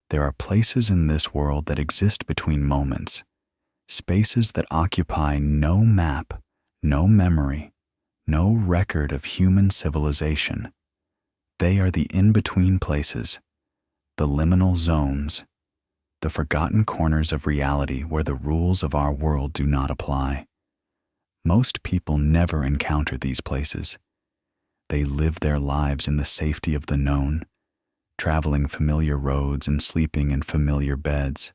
There are places in this world that exist between moments, spaces that occupy no map, no memory, no record of human civilization. They are the in-between places, the liminal zones, the forgotten corners of reality where the rules of our world do not apply. Most people never encounter these places. They live their lives in the safety of the known, traveling familiar roads and sleeping in familiar beds.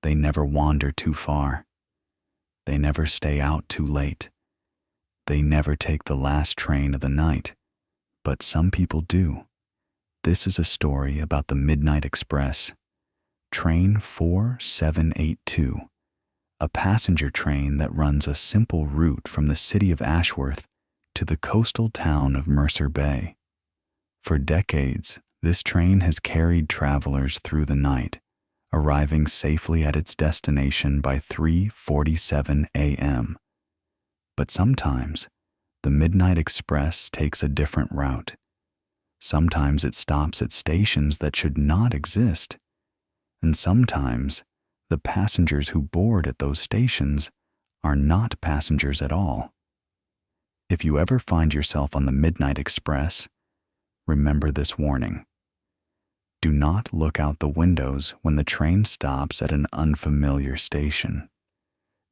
They never wander too far. They never stay out too late. They never take the last train of the night. But some people do. This is a story about the Midnight Express, Train 4782, a passenger train that runs a simple route from the city of Ashworth to the coastal town of Mercer Bay. For decades, this train has carried travelers through the night, arriving safely at its destination by 3:47 a.m. But sometimes, the Midnight Express takes a different route. Sometimes it stops at stations that should not exist. And sometimes, the passengers who board at those stations are not passengers at all. If you ever find yourself on the Midnight Express, remember this warning. Do not look out the windows when the train stops at an unfamiliar station.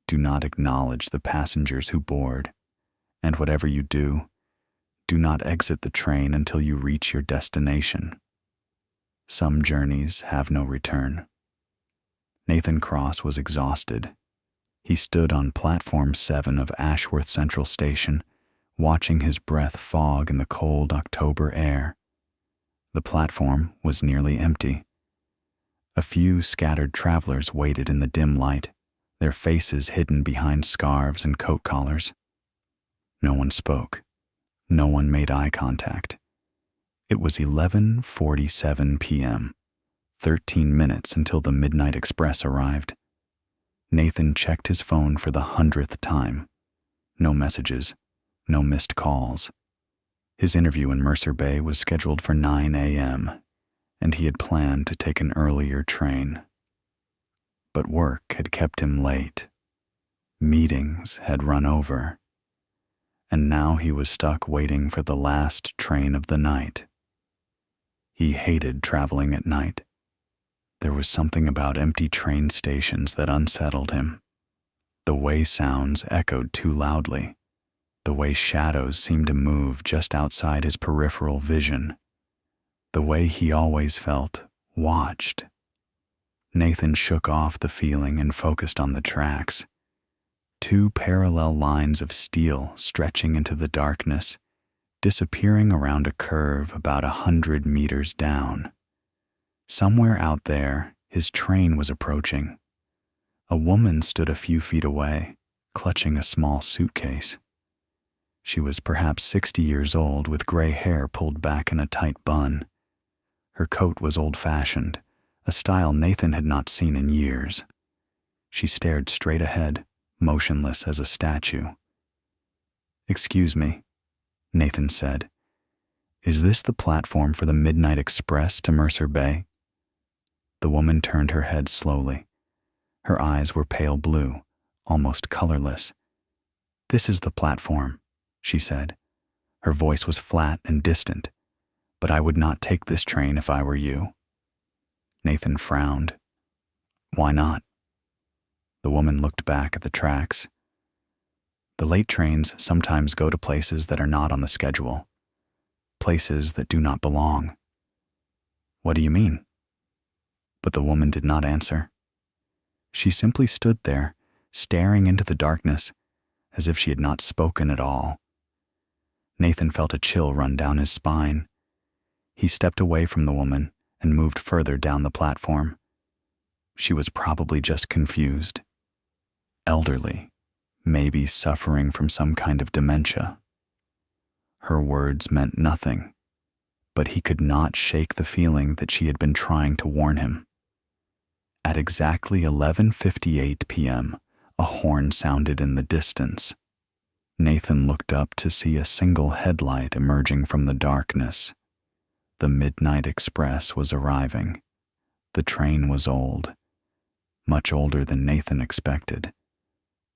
Do not acknowledge the passengers who board. And whatever you do, do not exit the train until you reach your destination. Some journeys have no return. Nathan Cross was exhausted. He stood on platform 7 of Ashworth Central Station, watching his breath fog in the cold October air. The platform was nearly empty. A few scattered travelers waited in the dim light, their faces hidden behind scarves and coat collars. No one spoke. No one made eye contact. It was 11:47 p.m., 13 minutes until the Midnight Express arrived. Nathan checked his phone for the 100th time. No messages, no missed calls. His interview in Mercer Bay was scheduled for 9 a.m., and he had planned to take an earlier train. But work had kept him late. Meetings had run over. And now he was stuck waiting for the last train of the night. He hated traveling at night. There was something about empty train stations that unsettled him. The way sounds echoed too loudly. The way shadows seemed to move just outside his peripheral vision. The way he always felt watched. Nathan shook off the feeling and focused on the tracks. 2 parallel lines of steel stretching into the darkness, disappearing around a curve about 100 meters down. Somewhere out there, his train was approaching. A woman stood a few feet away, clutching a small suitcase. She was perhaps 60 years old with gray hair pulled back in a tight bun. Her coat was old-fashioned, a style Nathan had not seen in years. She stared straight ahead, motionless as a statue. "Excuse me," Nathan said. "Is this the platform for the Midnight Express to Mercer Bay?" The woman turned her head slowly. Her eyes were pale blue, almost colorless. "This is the platform," she said. Her voice was flat and distant. "But I would not take this train if I were you." Nathan frowned. "Why not?" The woman looked back at the tracks. "The late trains sometimes go to places that are not on the schedule. Places that do not belong." "What do you mean?" But the woman did not answer. She simply stood there, staring into the darkness, as if she had not spoken at all. Nathan felt a chill run down his spine. He stepped away from the woman and moved further down the platform. She was probably just confused. Elderly, maybe suffering from some kind of dementia. Her words meant nothing, but he could not shake the feeling that she had been trying to warn him. At exactly 11:58 p.m., a horn sounded in the distance. Nathan looked up to see a single headlight emerging from the darkness. The Midnight Express was arriving. The train was old, much older than Nathan expected.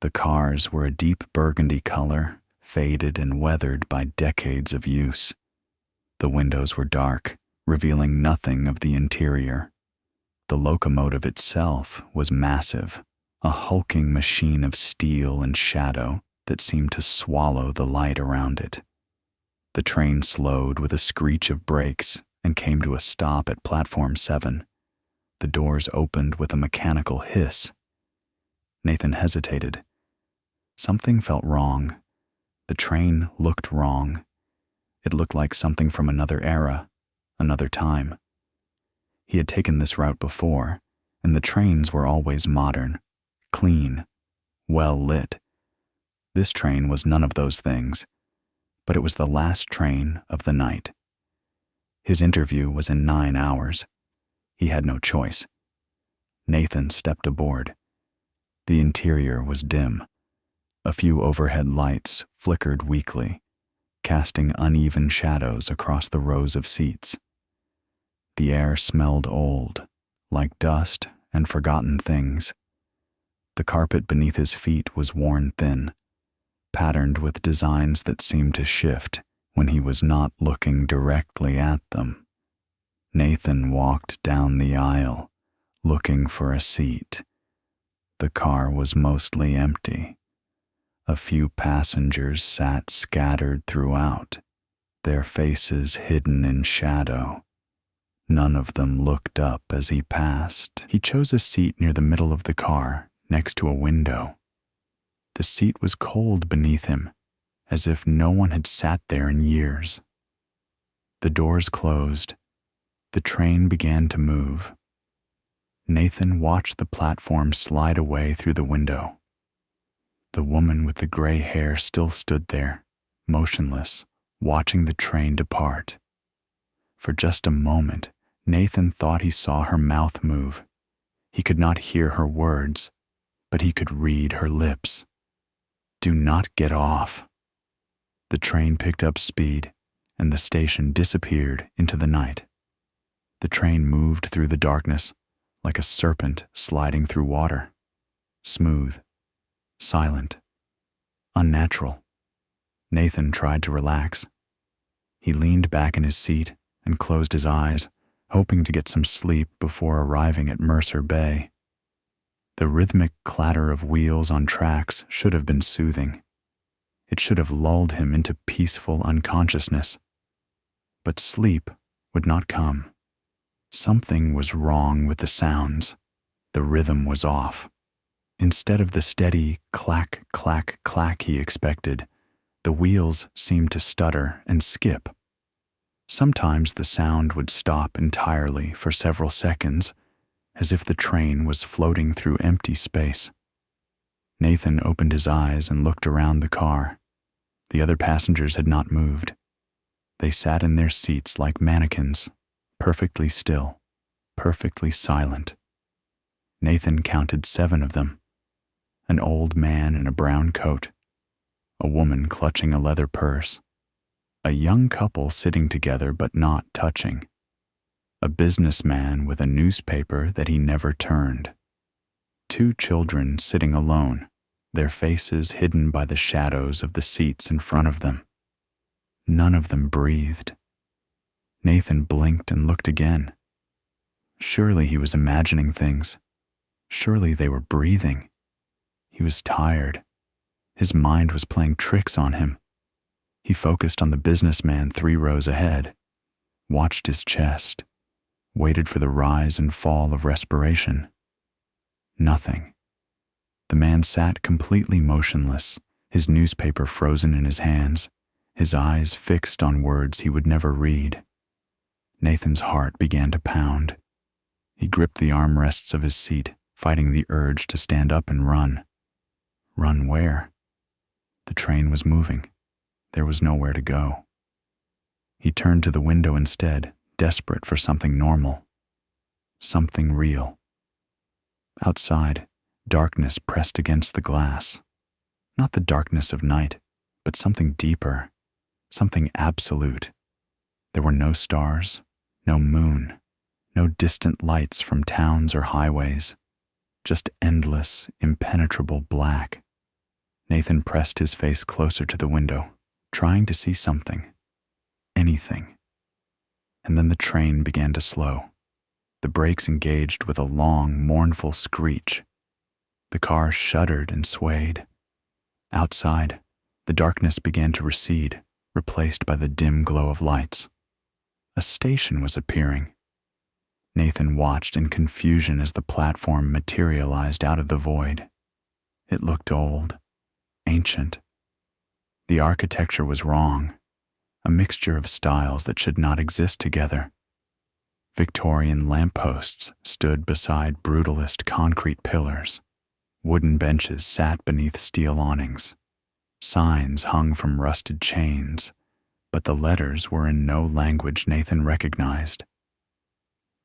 The cars were a deep burgundy color, faded and weathered by decades of use. The windows were dark, revealing nothing of the interior. The locomotive itself was massive, a hulking machine of steel and shadow that seemed to swallow the light around it. The train slowed with a screech of brakes and came to a stop at platform 7. The doors opened with a mechanical hiss. Nathan hesitated. Something felt wrong. The train looked wrong. It looked like something from another era, another time. He had taken this route before, and the trains were always modern, clean, well lit. This train was none of those things, but it was the last train of the night. His interview was in 9 hours. He had no choice. Nathan stepped aboard. The interior was dim. A few overhead lights flickered weakly, casting uneven shadows across the rows of seats. The air smelled old, like dust and forgotten things. The carpet beneath his feet was worn thin, patterned with designs that seemed to shift when he was not looking directly at them. Nathan walked down the aisle, looking for a seat. The car was mostly empty. A few passengers sat scattered throughout, their faces hidden in shadow. None of them looked up as he passed. He chose a seat near the middle of the car, next to a window. The seat was cold beneath him, as if no one had sat there in years. The doors closed. The train began to move. Nathan watched the platform slide away through the window. The woman with the gray hair still stood there, motionless, watching the train depart. For just a moment, Nathan thought he saw her mouth move. He could not hear her words, but he could read her lips. "Do not get off." The train picked up speed, and the station disappeared into the night. The train moved through the darkness like a serpent sliding through water. Smooth, silent, unnatural. Nathan tried to relax. He leaned back in his seat and closed his eyes, hoping to get some sleep before arriving at Mercer Bay. The rhythmic clatter of wheels on tracks should have been soothing. It should have lulled him into peaceful unconsciousness. But sleep would not come. Something was wrong with the sounds. The rhythm was off. Instead of the steady clack, clack, clack he expected, the wheels seemed to stutter and skip. Sometimes the sound would stop entirely for several seconds, as if the train was floating through empty space. Nathan opened his eyes and looked around the car. The other passengers had not moved. They sat in their seats like mannequins, perfectly still, perfectly silent. Nathan counted 7 of them. An old man in a brown coat, a woman clutching a leather purse, a young couple sitting together but not touching, a businessman with a newspaper that he never turned, 2 children sitting alone, their faces hidden by the shadows of the seats in front of them. None of them breathed. Nathan blinked and looked again. Surely he was imagining things. Surely they were breathing. He was tired. His mind was playing tricks on him. He focused on the businessman 3 rows ahead, watched his chest, waited for the rise and fall of respiration. Nothing. The man sat completely motionless, his newspaper frozen in his hands, his eyes fixed on words he would never read. Nathan's heart began to pound. He gripped the armrests of his seat, fighting the urge to stand up and run. Run where? The train was moving. There was nowhere to go. He turned to the window instead, desperate for something normal. Something real. Outside, darkness pressed against the glass. Not the darkness of night, but something deeper, something absolute. There were no stars, no moon, No distant lights from towns or highways, just endless, impenetrable black. Nathan pressed his face closer to the window, trying to see something, anything. And then the train began to slow. The brakes engaged with a long, mournful screech. The car shuddered and swayed. Outside, the darkness began to recede, replaced by the dim glow of lights. A station was appearing. Nathan watched in confusion as the platform materialized out of the void. It looked old, ancient. The architecture was wrong, a mixture of styles that should not exist together. Victorian lampposts stood beside brutalist concrete pillars. Wooden benches sat beneath steel awnings. Signs hung from rusted chains, but the letters were in no language Nathan recognized.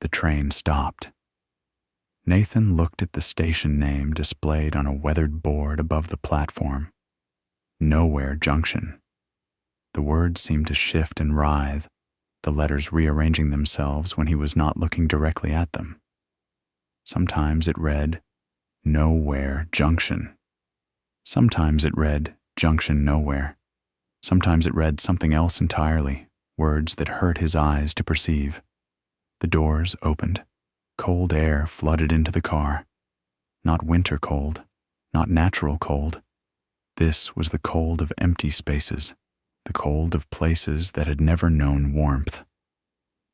The train stopped. Nathan looked at the station name displayed on a weathered board above the platform. Nowhere Junction. The words seemed to shift and writhe, the letters rearranging themselves when he was not looking directly at them. Sometimes it read, Nowhere Junction. Sometimes it read, Junction Nowhere. Sometimes it read something else entirely, words that hurt his eyes to perceive. The doors opened. Cold air flooded into the car. Not winter cold, not natural cold. This was the cold of empty spaces, the cold of places that had never known warmth.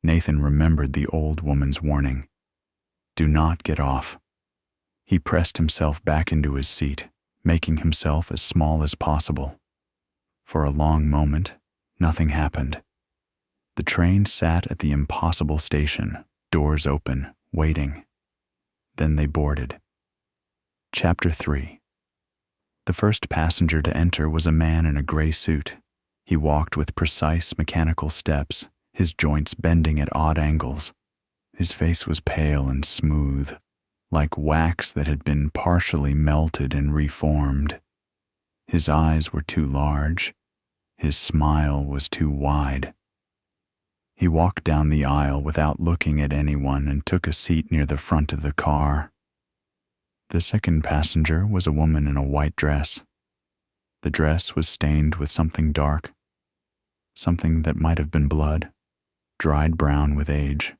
Nathan remembered the old woman's warning. Do not get off. He pressed himself back into his seat, making himself as small as possible. For a long moment, nothing happened. The train sat at the impossible station, doors open, waiting. Then they boarded. Chapter 3. The first passenger to enter was a man in a gray suit. He walked with precise mechanical steps, his joints bending at odd angles. His face was pale and smooth, like wax that had been partially melted and reformed. His eyes were too large. His smile was too wide. He walked down the aisle without looking at anyone and took a seat near the front of the car. The second passenger was a woman in a white dress. The dress was stained with something dark, something that might have been blood, dried brown with age.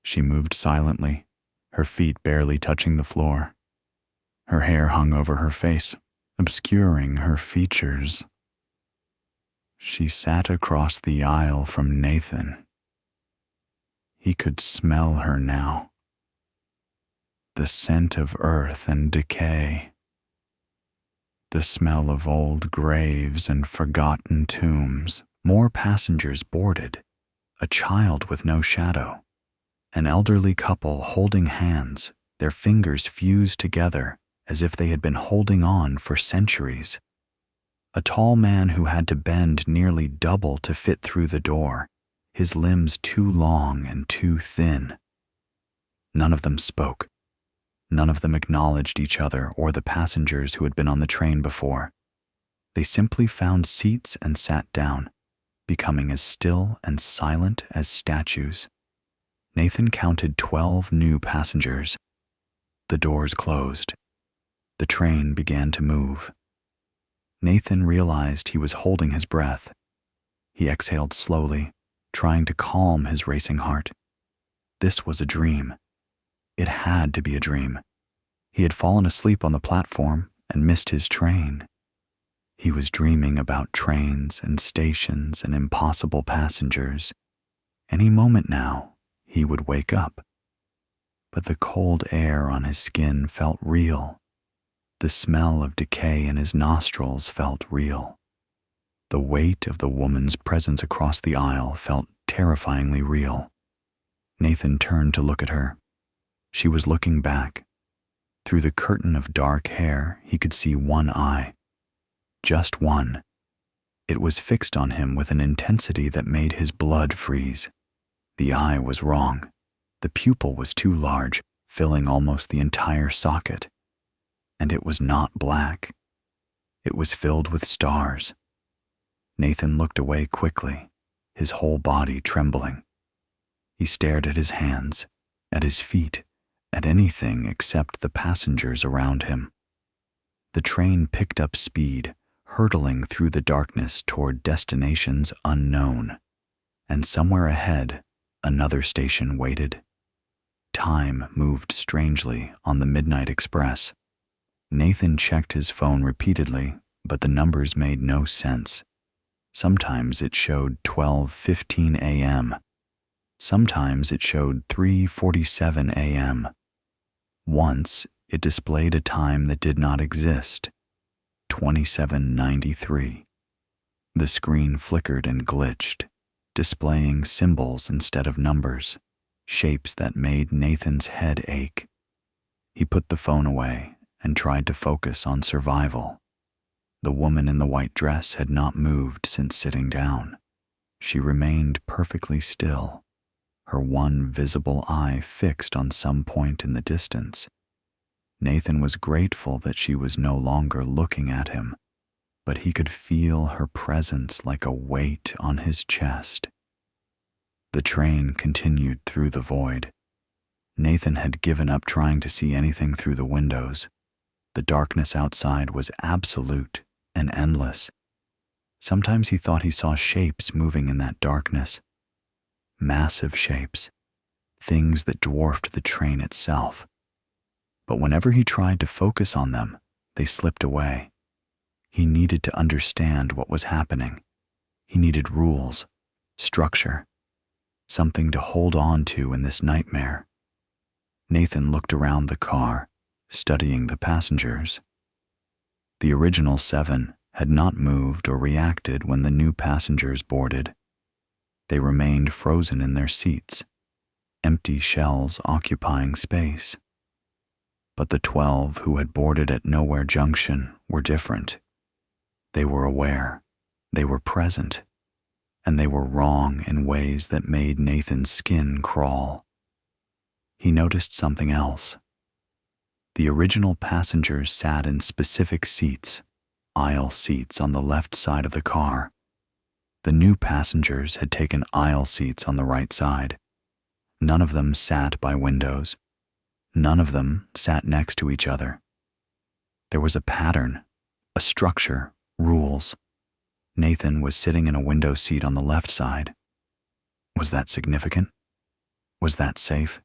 She moved silently, her feet barely touching the floor. Her hair hung over her face, obscuring her features. She sat across the aisle from Nathan. He could smell her now. The scent of earth and decay. The smell of old graves and forgotten tombs. More passengers boarded. A child with no shadow. An elderly couple holding hands, their fingers fused together as if they had been holding on for centuries. A tall man who had to bend nearly double to fit through the door, his limbs too long and too thin. None of them spoke. None of them acknowledged each other or the passengers who had been on the train before. They simply found seats and sat down, becoming as still and silent as statues. Nathan counted 12 new passengers. The doors closed. The train began to move. Nathan realized he was holding his breath. He exhaled slowly, trying to calm his racing heart. This was a dream. It had to be a dream. He had fallen asleep on the platform and missed his train. He was dreaming about trains and stations and impossible passengers. Any moment now, he would wake up. But the cold air on his skin felt real. The smell of decay in his nostrils felt real. The weight of the woman's presence across the aisle felt terrifyingly real. Nathan turned to look at her. She was looking back. Through the curtain of dark hair, he could see one eye. Just one. It was fixed on him with an intensity that made his blood freeze. The eye was wrong. The pupil was too large, filling almost the entire socket. And it was not black. It was filled with stars. Nathan looked away quickly, his whole body trembling. He stared at his hands, at his feet, at anything except the passengers around him. The train picked up speed, hurtling through the darkness toward destinations unknown, and somewhere ahead, another station waited. Time moved strangely on the Midnight Express. Nathan checked his phone repeatedly, but the numbers made no sense. Sometimes it showed 12:15 a.m. Sometimes it showed 3:47 a.m. Once, it displayed a time that did not exist, 27:93. The screen flickered and glitched, displaying symbols instead of numbers, shapes that made Nathan's head ache. He put the phone away and tried to focus on survival. The woman in the white dress had not moved since sitting down. She remained perfectly still, her one visible eye fixed on some point in the distance. Nathan was grateful that she was no longer looking at him, but he could feel her presence like a weight on his chest. The train continued through the void. Nathan had given up trying to see anything through the windows. The darkness outside was absolute and endless. Sometimes he thought he saw shapes moving in that darkness. Massive shapes, things that dwarfed the train itself. But whenever he tried to focus on them, they slipped away. He needed to understand what was happening. He needed rules, structure, something to hold on to in this nightmare. Nathan looked around the car, studying the passengers. The original 7 had not moved or reacted when the new passengers boarded. They remained frozen in their seats, empty shells occupying space. But the 12 who had boarded at Nowhere Junction were different. They were aware, they were present, and they were wrong in ways that made Nathan's skin crawl. He noticed something else. The original passengers sat in specific seats, aisle seats on the left side of the car. The new passengers had taken aisle seats on the right side. None of them sat by windows. None of them sat next to each other. There was a pattern, a structure, rules. Nathan was sitting in a window seat on the left side. Was that significant? Was that safe?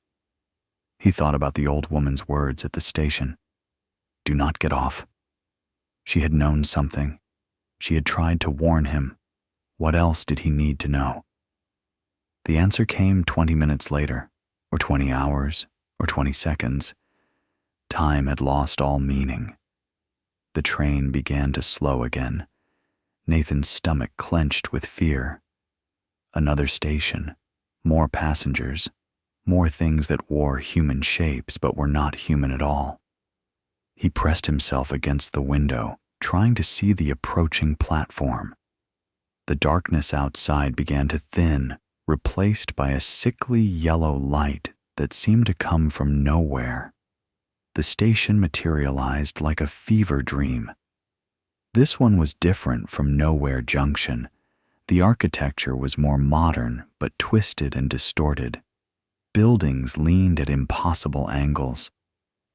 He thought about the old woman's words at the station. Do not get off. She had known something. She had tried to warn him. What else did he need to know? The answer came 20 minutes later, or 20 hours, or 20 seconds. Time had lost all meaning. The train began to slow again. Nathan's stomach clenched with fear. Another station, more passengers, more things that wore human shapes but were not human at all. He pressed himself against the window, trying to see the approaching platform. The darkness outside began to thin, replaced by a sickly yellow light that seemed to come from nowhere. The station materialized like a fever dream. This one was different from Nowhere Junction. The architecture was more modern but twisted and distorted. Buildings leaned at impossible angles.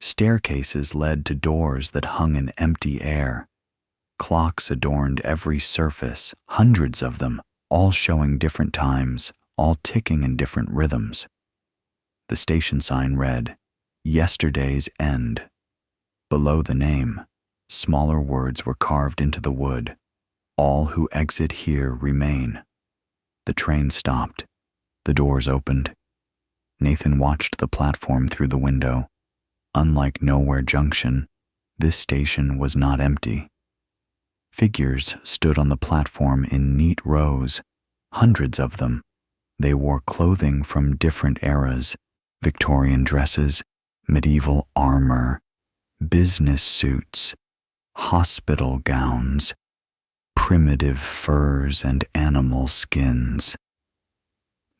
Staircases led to doors that hung in empty air. Clocks adorned every surface, hundreds of them, all showing different times, all ticking in different rhythms. The station sign read, "Yesterday's End." Below the name, smaller words were carved into the wood. All who exit here remain. The train stopped. The doors opened. Nathan watched the platform through the window. Unlike Nowhere Junction, this station was not empty. Figures stood on the platform in neat rows, hundreds of them. They wore clothing from different eras, Victorian dresses, medieval armor, business suits, hospital gowns, primitive furs and animal skins.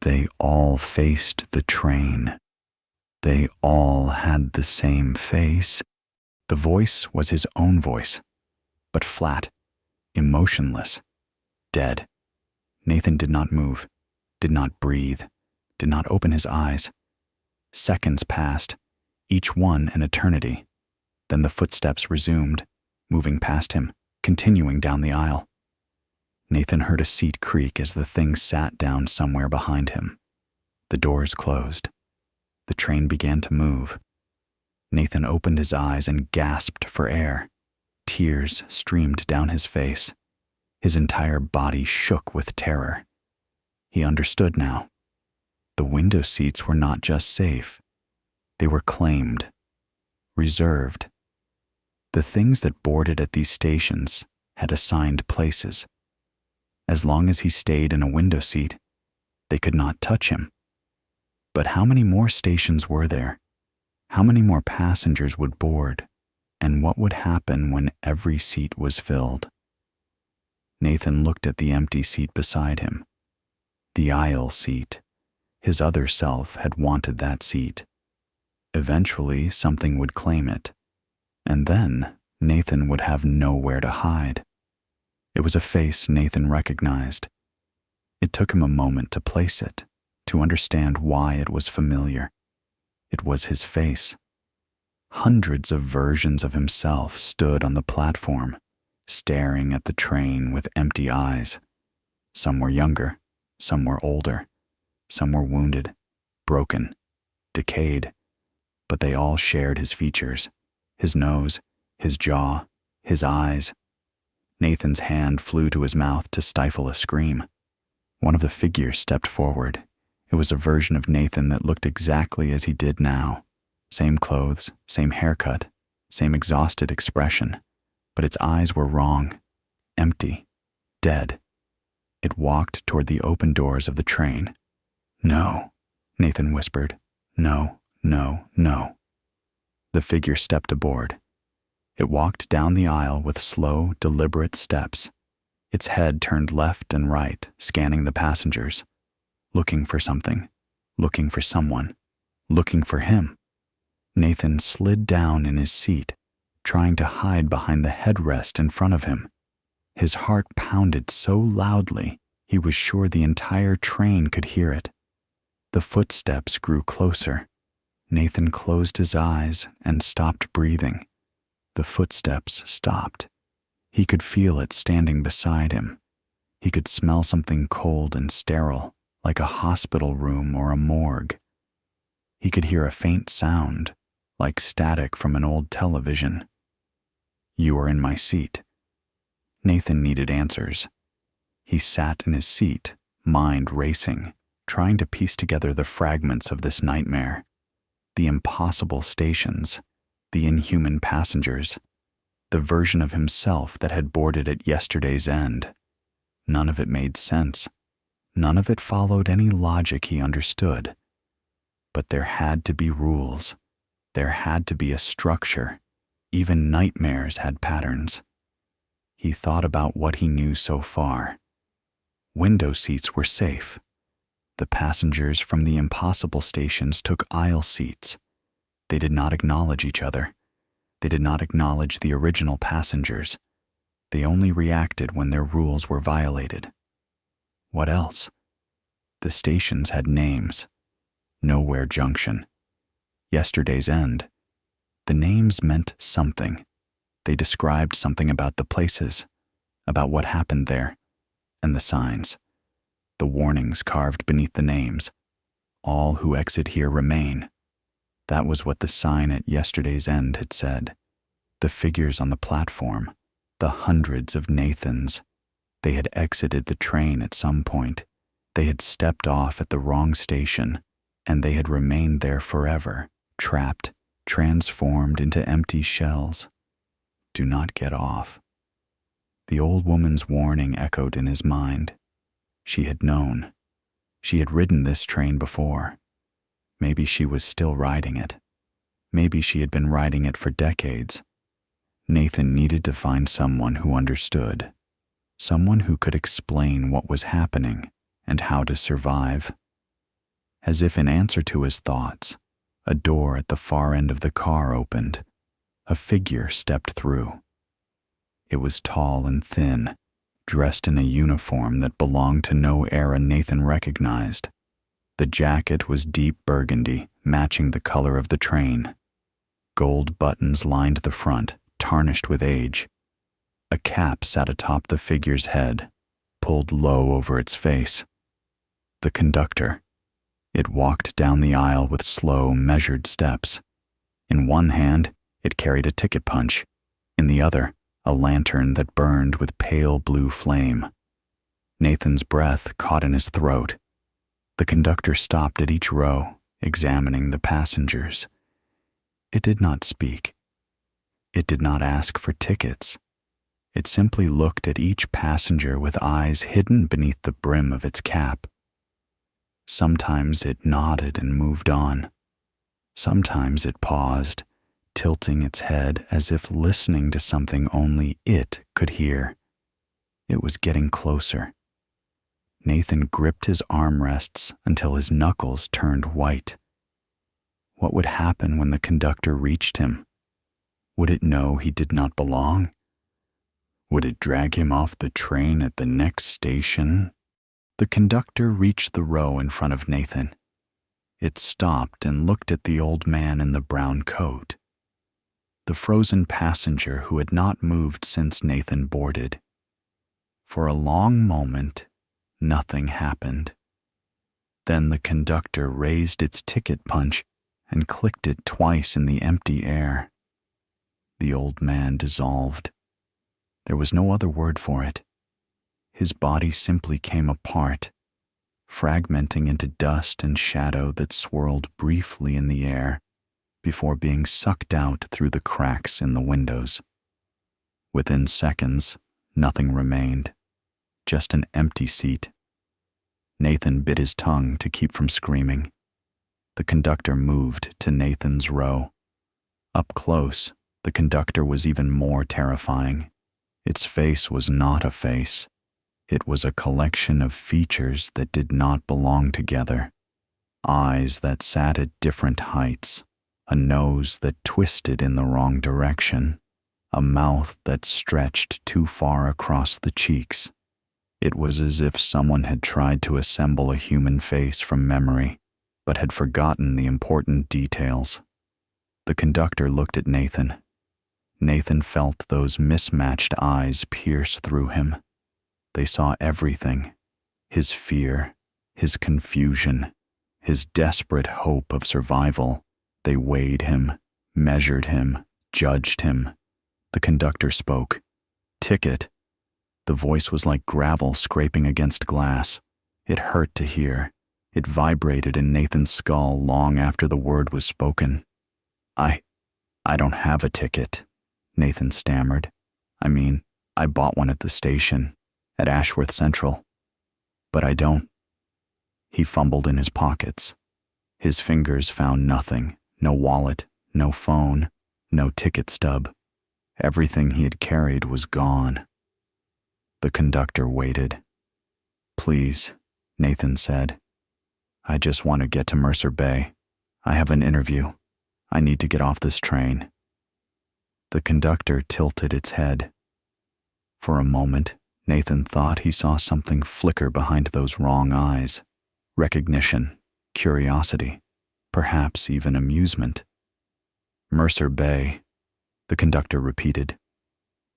They all faced the train. They all had the same face. The voice was his own voice, but flat, emotionless, dead. Nathan did not move, did not breathe, did not open his eyes. Seconds passed, each one an eternity. Then the footsteps resumed, moving past him, continuing down the aisle. Nathan heard a seat creak as the thing sat down somewhere behind him. The doors closed. The train began to move. Nathan opened his eyes and gasped for air. Tears streamed down his face. His entire body shook with terror. He understood now. The window seats were not just safe. They were claimed, reserved. The things that boarded at these stations had assigned places. As long as he stayed in a window seat, they could not touch him. But how many more stations were there? How many more passengers would board? And what would happen when every seat was filled? Nathan looked at the empty seat beside him. The aisle seat. His other self had wanted that seat. Eventually, something would claim it. And then Nathan would have nowhere to hide. It was a face Nathan recognized. It took him a moment to place it, to understand why it was familiar. It was his face. Hundreds of versions of himself stood on the platform, staring at the train with empty eyes. Some were younger, some were older, some were wounded, broken, decayed, but they all shared his features, his nose, his jaw, his eyes. Nathan's hand flew to his mouth to stifle a scream. One of the figures stepped forward. It was a version of Nathan that looked exactly as he did now. Same clothes, same haircut, same exhausted expression. But its eyes were wrong, empty, dead. It walked toward the open doors of the train. "No," Nathan whispered. "No, no, no." The figure stepped aboard. It walked down the aisle with slow, deliberate steps. Its head turned left and right, scanning the passengers, looking for something, looking for someone, looking for him. Nathan slid down in his seat, trying to hide behind the headrest in front of him. His heart pounded so loudly, he was sure the entire train could hear it. The footsteps grew closer. Nathan closed his eyes and stopped breathing. The footsteps stopped. He could feel it standing beside him. He could smell something cold and sterile, like a hospital room or a morgue. He could hear a faint sound, like static from an old television. "You are in my seat." Nathan needed answers. He sat in his seat, mind racing, trying to piece together the fragments of this nightmare. The impossible stations, the inhuman passengers, the version of himself that had boarded at yesterday's end. None of it made sense. None of it followed any logic he understood. But there had to be rules. There had to be a structure. Even nightmares had patterns. He thought about what he knew so far. Window seats were safe. The passengers from the impossible stations took aisle seats. They did not acknowledge each other. They did not acknowledge the original passengers. They only reacted when their rules were violated. What else? The stations had names. Nowhere Junction. Yesterday's End. The names meant something. They described something about the places, about what happened there, and the signs. The warnings carved beneath the names. All who exit here remain. That was what the sign at yesterday's end had said. The figures on the platform, the hundreds of Nathans. They had exited the train at some point. They had stepped off at the wrong station, and they had remained there forever, trapped, transformed into empty shells. Do not get off. The old woman's warning echoed in his mind. She had known. She had ridden this train before. Maybe she was still riding it. Maybe she had been riding it for decades. Nathan needed to find someone who understood, someone who could explain what was happening and how to survive. As if in answer to his thoughts, a door at the far end of the car opened. A figure stepped through. It was tall and thin, dressed in a uniform that belonged to no era Nathan recognized. The jacket was deep burgundy, matching the color of the train. Gold buttons lined the front, tarnished with age. A cap sat atop the figure's head, pulled low over its face. The conductor. It walked down the aisle with slow, measured steps. In one hand, it carried a ticket punch. In the other, a lantern that burned with pale blue flame. Nathan's breath caught in his throat. The conductor stopped at each row, examining the passengers. It did not speak. It did not ask for tickets. It simply looked at each passenger with eyes hidden beneath the brim of its cap. Sometimes it nodded and moved on. Sometimes it paused, tilting its head as if listening to something only it could hear. It was getting closer. Nathan gripped his armrests until his knuckles turned white. What would happen when the conductor reached him? Would it know he did not belong? Would it drag him off the train at the next station? The conductor reached the row in front of Nathan. It stopped and looked at the old man in the brown coat, the frozen passenger who had not moved since Nathan boarded. For a long moment, nothing happened. Then the conductor raised its ticket punch and clicked it twice in the empty air. The old man dissolved. There was no other word for it. His body simply came apart, fragmenting into dust and shadow that swirled briefly in the air before being sucked out through the cracks in the windows. Within seconds, nothing remained, just an empty seat. Nathan bit his tongue to keep from screaming. The conductor moved to Nathan's row. Up close, the conductor was even more terrifying. Its face was not a face. It was a collection of features that did not belong together. Eyes that sat at different heights, a nose that twisted in the wrong direction, a mouth that stretched too far across the cheeks. It was as if someone had tried to assemble a human face from memory, but had forgotten the important details. The conductor looked at Nathan. Nathan felt those mismatched eyes pierce through him. They saw everything: his fear, his confusion, his desperate hope of survival. They weighed him, measured him, judged him. The conductor spoke. "Ticket." The voice was like gravel scraping against glass. It hurt to hear. It vibrated in Nathan's skull long after the word was spoken. I don't have a ticket," Nathan stammered. I bought one at the station, at Ashworth Central. But I don't." He fumbled in his pockets. His fingers found nothing, no wallet, no phone, no ticket stub. Everything he had carried was gone. The conductor waited. "Please," Nathan said. "I just want to get to Mercer Bay. I have an interview. I need to get off this train." The conductor tilted its head. For a moment, Nathan thought he saw something flicker behind those wrong eyes. Recognition, curiosity, perhaps even amusement. "Mercer Bay," the conductor repeated.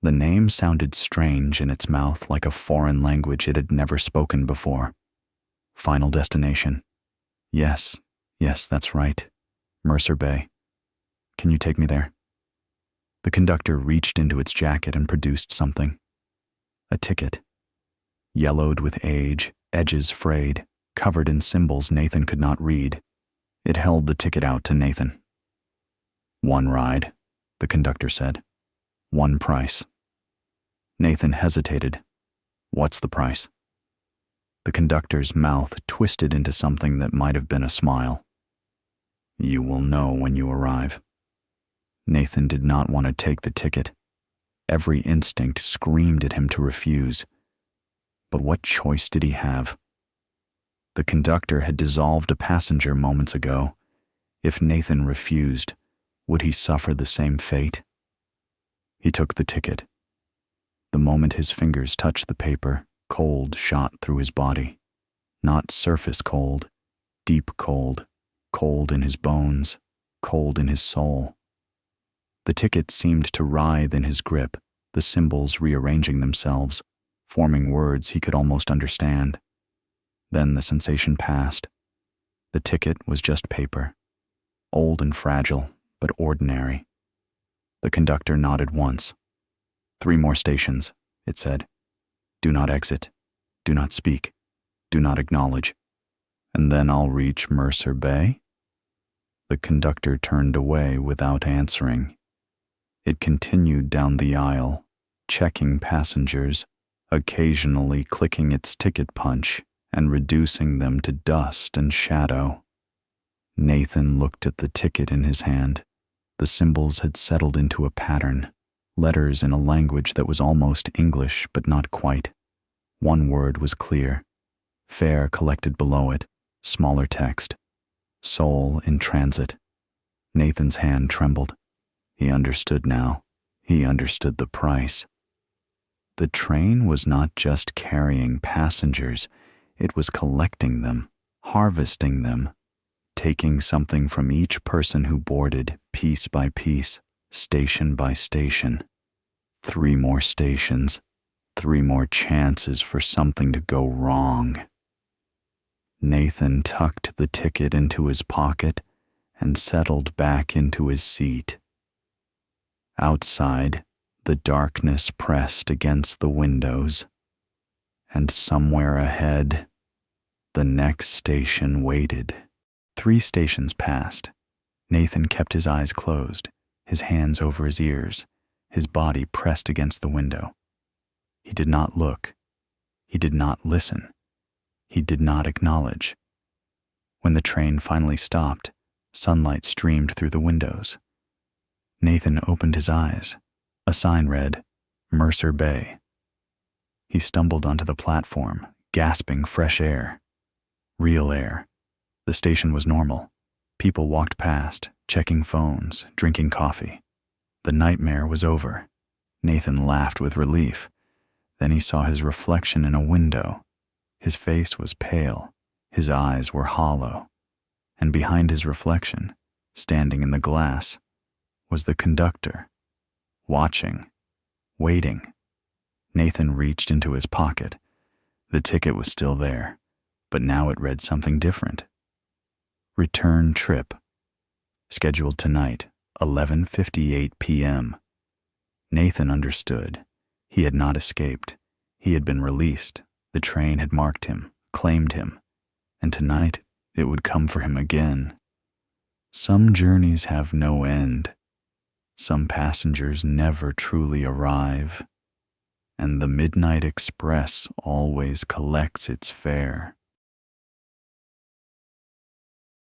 The name sounded strange in its mouth, like a foreign language it had never spoken before. "Final destination." Yes, that's right. Mercer Bay. Can you take me there?" The conductor reached into its jacket and produced something. A ticket. Yellowed with age, edges frayed, covered in symbols Nathan could not read. It held the ticket out to Nathan. "One ride," the conductor said. "One price." Nathan hesitated. "What's the price?" The conductor's mouth twisted into something that might have been a smile. "You will know when you arrive." Nathan did not want to take the ticket. Every instinct screamed at him to refuse. But what choice did he have? The conductor had dissolved a passenger moments ago. If Nathan refused, would he suffer the same fate? He took the ticket. The moment his fingers touched the paper, cold shot through his body. Not surface cold, deep cold, cold in his bones, cold in his soul. The ticket seemed to writhe in his grip, the symbols rearranging themselves, forming words he could almost understand. Then the sensation passed. The ticket was just paper, old and fragile, but ordinary. The conductor nodded once. 3 more stations, it said. Do not exit. Do not speak. Do not acknowledge. And then I'll reach Mercer Bay? The conductor turned away without answering. It continued down the aisle, checking passengers, occasionally clicking its ticket punch and reducing them to dust and shadow. Nathan looked at the ticket in his hand. The symbols had settled into a pattern, letters in a language that was almost English but not quite. One word was clear. Fare collected below it, smaller text. Soul in transit. Nathan's hand trembled. He understood now. He understood the price. The train was not just carrying passengers, it was collecting them, harvesting them, taking something from each person who boarded, piece by piece, station by station. 3 more stations, 3 more chances for something to go wrong. Nathan tucked the ticket into his pocket and settled back into his seat. Outside, the darkness pressed against the windows, and somewhere ahead, the next station waited. 3 stations passed. Nathan kept his eyes closed, his hands over his ears, his body pressed against the window. He did not look. He did not listen. He did not acknowledge. When the train finally stopped, sunlight streamed through the windows. Nathan opened his eyes. A sign read, Mercer Bay. He stumbled onto the platform, gasping fresh air. Real air. The station was normal. People walked past, checking phones, drinking coffee. The nightmare was over. Nathan laughed with relief. Then he saw his reflection in a window. His face was pale. His eyes were hollow. And behind his reflection, standing in the glass, was the conductor. Watching. Waiting. Nathan reached into his pocket. The ticket was still there, but now it read something different. Return trip. Scheduled tonight, 11:58 p.m. Nathan understood. He had not escaped. He had been released. The train had marked him, claimed him, and tonight it would come for him again. Some journeys have no end. Some passengers never truly arrive, and the Midnight Express always collects its fare.